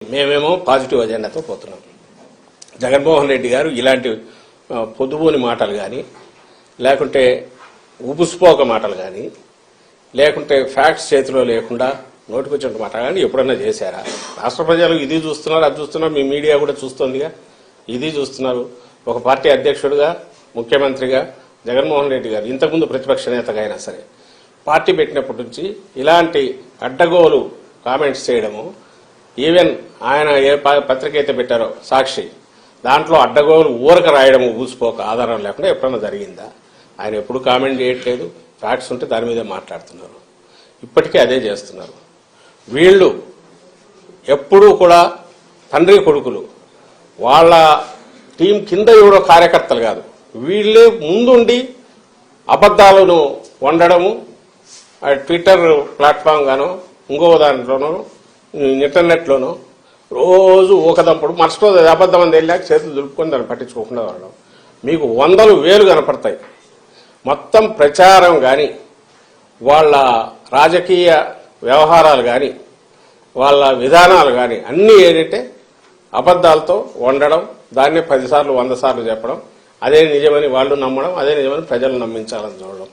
మేమేమో పాజిటివ్ అజెండాతో పోతున్నాం. జగన్మోహన్ రెడ్డి గారు ఇలాంటి పొద్దుబోని మాటలు కానీ, లేకుంటే ఉబుసుపోక మాటలు కానీ, లేకుంటే ఫ్యాక్ట్స్ చేతిలో లేకుండా నోటికొచ్చిన మాట కానీ ఎప్పుడన్నా చేశారా? రాష్ట్ర ప్రజలు ఇది చూస్తున్నారు, అది చూస్తున్నారు, మీ మీడియా కూడా చూస్తోందిగా, ఇది చూస్తున్నారు. ఒక పార్టీ అధ్యక్షుడిగా, ముఖ్యమంత్రిగా జగన్మోహన్ రెడ్డి గారు ఇంతకుముందు ప్రతిపక్ష నేతగా అయినా సరే పార్టీ పెట్టినప్పటి నుంచి ఇలాంటి అడ్డగోలు కామెంట్స్ చేయడము, ఈవెన్ ఆయన ఏ పత్రిక అయితే పెట్టారో సాక్షి, దాంట్లో అడ్డగోలు ఊరక రాయడం ఊసిపోక ఆధారం లేకుండా ఎప్పుడన్నా జరిగిందా? ఆయన ఎప్పుడు కామెంట్ చేయట్లేదు, ఫ్యాక్ట్స్ ఉంటే దాని మీదే మాట్లాడుతున్నారు. ఇప్పటికీ అదే చేస్తున్నారు. వీళ్ళు ఎప్పుడూ కూడా తండ్రి కొడుకులు, వాళ్ళ టీం కింద ఎవరో కార్యకర్తలు కాదు, వీళ్ళే ముందుండి అబద్ధాలను వండడము, ట్విట్టర్ ప్లాట్ఫామ్ గానో ఇంకో దాంట్లోనో ఇంటర్నెట్లోనో రోజు ఊకదంపుడు, మరుసటి రోజు అబద్ధం అని వెళ్ళాక చేతులు దులుపుకొని దాన్ని పట్టించుకోకుండా వాళ్ళం. మీకు 100,000 కనపడతాయి. మొత్తం ప్రచారం కానీ, వాళ్ళ రాజకీయ వ్యవహారాలు కానీ, వాళ్ళ విధానాలు కానీ అన్నీ ఏంటంటే అబద్ధాలతో వండడం, దాన్నే 10 సార్లు 100 సార్లు చెప్పడం, అదే నిజమని వాళ్ళు నమ్మడం, అదే నిజమని ప్రజలు నమ్మించాలని చూడడం.